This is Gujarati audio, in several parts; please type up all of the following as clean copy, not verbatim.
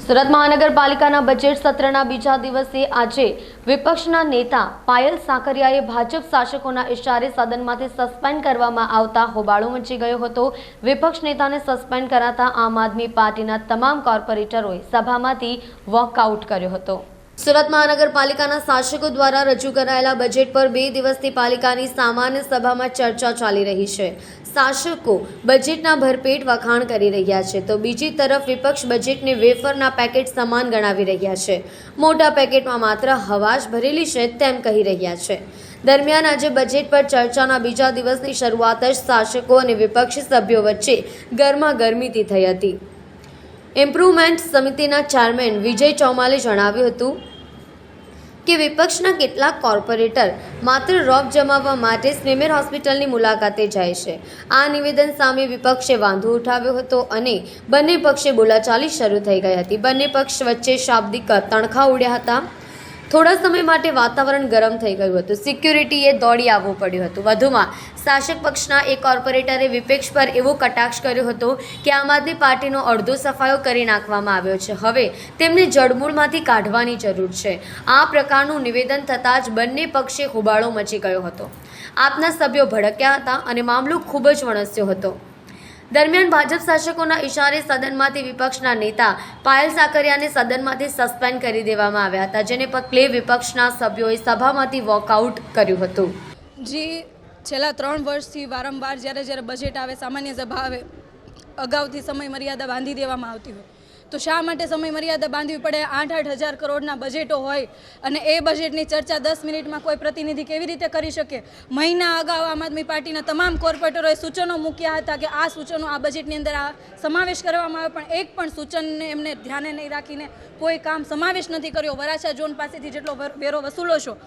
સુરત મહાનગરપાલિકાના બજેટ સત્રના બીજા દિવસે આજે વિપક્ષના નેતા પાયલ સાકરિયાએ ભાજપ શાસકોના ઇશારે સદનમાંથી સસ્પેન્ડ કરવામાં આવતા હોબાળો મચી ગયો હતો। વિપક્ષ નેતાને સસ્પેન્ડ કરાતા આમ આદમી પાર્ટીના તમામ કોર્પોરેટરોએ સભામાંથી વોકઆઉટ કર્યો હતો। સુરત મહાનગરપાલિકાના શાસકો દ્વારા રજૂ કરાયેલા બજેટ પર 2 દિવસથી પાલિકાની સામાન્ય સભામાં ચર્ચા ચાલી રહી છે। શાસકો બજેટના ભરપેટ વખાણ કરી રહ્યા છે તો બીજી તરફ વિપક્ષ બજેટને વેફરના પેકેટ સમાન ગણાવી રહ્યા છે। મોટા પેકેટમાં માત્ર હવા જ ભરેલી છે તેમ કહી રહ્યા છે। દરમિયાન આજે બજેટ પર ચર્ચાના બીજા દિવસની શરૂઆત જ શાસકો અને વિપક્ષી સભ્યો વચ્ચે ગરમાગરમીથી થઈ હતી। ઇમ્પ્રુવમેન્ટ સમિતિના ચેરમેન વિજય ચૌમાલે જણાવ્યું હતું કે વિપક્ષના કેટલાક કોર્પોરેટર માત્ર રોબ જમાવવા માટે સ્મીમેર હોસ્પિટલની મુલાકાતે જાય છે। આ નિવેદન સામે વિપક્ષે વાંધો ઉઠાવ્યો હતો અને બંને પક્ષે બોલાચાલી શરૂ થઈ ગઈ હતી। બંને પક્ષ વચ્ચે શાબ્દિક તણખા ઉડ્યા હતા। થોડા સમય માટે વાતાવરણ ગરમ થઈ ગયું હતું। સિક્યુરિટીએ દોડી આવવું પડ્યું હતું। વધુમાં શાસક પક્ષના એક કોર્પોરેટરે વિપક્ષ પર એવો કટાક્ષ કર્યો હતો કે આમ આદમી પાર્ટીનો અડધો સફાયો કરી નાખવામાં આવ્યો છે, હવે તેમને જડમૂળમાંથી કાઢવાની જરૂર છે। આ પ્રકારનું નિવેદન થતાં જ બંને પક્ષે હોબાળો મચી ગયો હતો। આપના સભ્યો ભડક્યા હતા અને મામલો ખૂબ જ વણસ્યો હતો। દરમિયાન ભાજપ શાસકોના ઇશારે સદનમાંથી વિપક્ષના નેતા પાયલ સાકરિયાને સદનમાંથી સસ્પેન્ડ કરી દેવામાં આવ્યા હતા, જેને પગલે વિપક્ષના સભ્યોએ સભામાંથી વોકઆઉટ કર્યું હતું। છેલ્લા 3 વર્ષથી વારંવાર જ્યારે બજેટ આવે, સામાન્ય સભા આવે, અગાઉથી સમય મર્યાદા બાંધી દેવામાં આવતી હોય તો શા માટે સમય મર્યાદા બાંધવી પડે? 8,000 કરોડના બજેટો હોય અને એ બજેટની ચર્ચા 10 મિનિટમાં કોઈ પ્રતિનિધિ કેવી રીતે કરી શકે? મહિના અગાઉ આમ આદમી પાર્ટીના તમામ કોર્પોરેટરોએ સૂચનો મૂક્યા હતા કે આ સૂચનો આ બજેટની અંદર આ સમાવેશ કરવામાં આવે, પણ એક પણ સૂચનને એમને ધ્યાને નહીં રાખીને કોઈ કામ સમાવેશ નથી કર્યો। વરાછા ઝોન પાસેથી જેટલો વેરો વસૂલો છો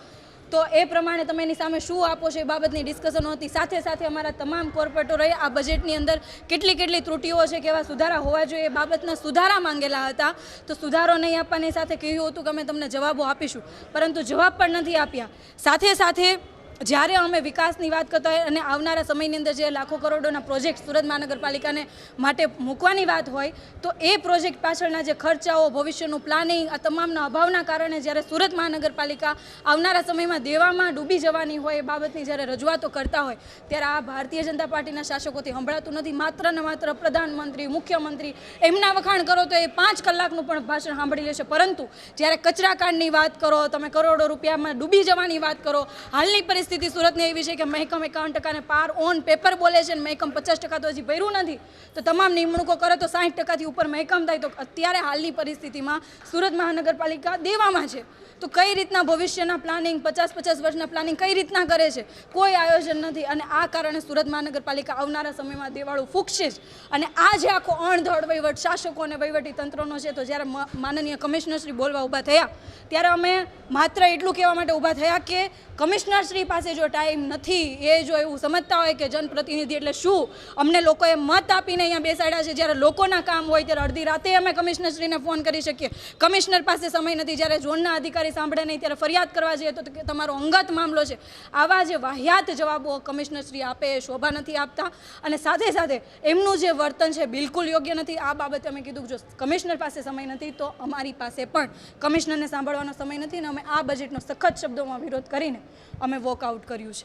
તો એ પ્રમાણે તમે એની સામે શું આપો છો એ બાબતની ડિસ્કશનો હતી। સાથે સાથે અમારા તમામ કોર્પોરેટરોએ આ બજેટની અંદર કેટલી ત્રુટીઓ છે, કેવા સુધારા હોવા જોઈએ એ બાબતના સુધારા માંગેલા હતા। તો સુધારો નહીં આપવાની સાથે કહ્યું હતું કે અમે તમને જવાબો આપીશું, પરંતુ જવાબ પણ નથી આપ્યા। સાથે જ્યારે અમે વિકાસની વાત કરતા હોય અને આવનારા સમયની અંદર જે લાખો કરોડોના પ્રોજેક્ટ સુરત મહાનગરપાલિકાને માટે મૂકવાની વાત હોય તો એ પ્રોજેક્ટ પાછળના જે ખર્ચાઓ, ભવિષ્યનું પ્લાનિંગ, આ તમામના અભાવના કારણે જ્યારે સુરત મહાનગરપાલિકા આવનારા સમયમાં દેવામાં ડૂબી જવાની હોય એ બાબતની જ્યારે રજૂઆતો કરતા હોય ત્યારે આ ભારતીય જનતા પાર્ટીના શાસકોથી સંભળાતું નથી। માત્ર ને માત્ર પ્રધાનમંત્રી, મુખ્યમંત્રી એમના વખાણ કરો તો એ 5 કલાકનું પણ ભાષણ સાંભળી લેશે, પરંતુ જ્યારે કચરાકાંડની વાત કરો, તમે કરોડો રૂપિયામાં ડૂબી જવાની વાત કરો, હાલની પરિસ્થિતિ સુરતની એવી છે કે મહેકમ 51% પાર ઓન પેપર બોલે છે અને મહેકમ 50% તો હજી ભર્યું નથી, તો તમામ નિમણૂકો કરે તો 60%થી ઉપર મહેકમ થાય, તો અત્યારે હાલની પરિસ્થિતિમાં સુરત મહાનગરપાલિકા દેવામાં છે। તો કઈ રીતના ભવિષ્યના પ્લાનિંગ, 50 વર્ષના પ્લાનિંગ કઈ રીતના કરે છે? કોઈ આયોજન નથી અને આ કારણે સુરત મહાનગરપાલિકા આવનારા સમયમાં દેવાળું ફૂંકશે જ। અને આ જે આખો અણધડ વહીવટ શાસકો અને વહીવટી તંત્રનો છે, તો જ્યારે માનનીય કમિશનરશ્રી બોલવા ઊભા થયા ત્યારે અમે માત્ર એટલું કહેવા માટે ઊભા થયા કે કમિશનરશ્રી પાસે જો ટાઈમ નથી, એ જો એવું સમજતા હોય કે જનપ્રતિનિધિ એટલે શું, અમને લોકોએ મત આપીને અહીંયા બેસાડ્યા છે, જ્યારે લોકોના કામ હોય ત્યારે અડધી રાતે અમે કમિશનરશ્રીને ફોન કરી શકીએ, કમિશનર પાસે સમય નથી, જ્યારે ઝોનના અધિકારી સાંભળે નહીં ત્યારે ફરિયાદ કરવા જઈએ તો તમારો અંગત મામલો છે। આવા જે વાહિયાત જવાબો કમિશનરશ્રી આપે એ શોભા નથી આપતા અને સાથે એમનું જે વર્તન છે બિલકુલ યોગ્ય નથી। આ બાબતે અમે કીધું કે જો કમિશનર પાસે સમય નથી તો અમારી પાસે પણ કમિશનરને સાંભળવાનો સમય નથી અને અમે આ બજેટનો સખત શબ્દોમાં વિરોધ કરીને અમે વોકઆઉટ કર્યું છે।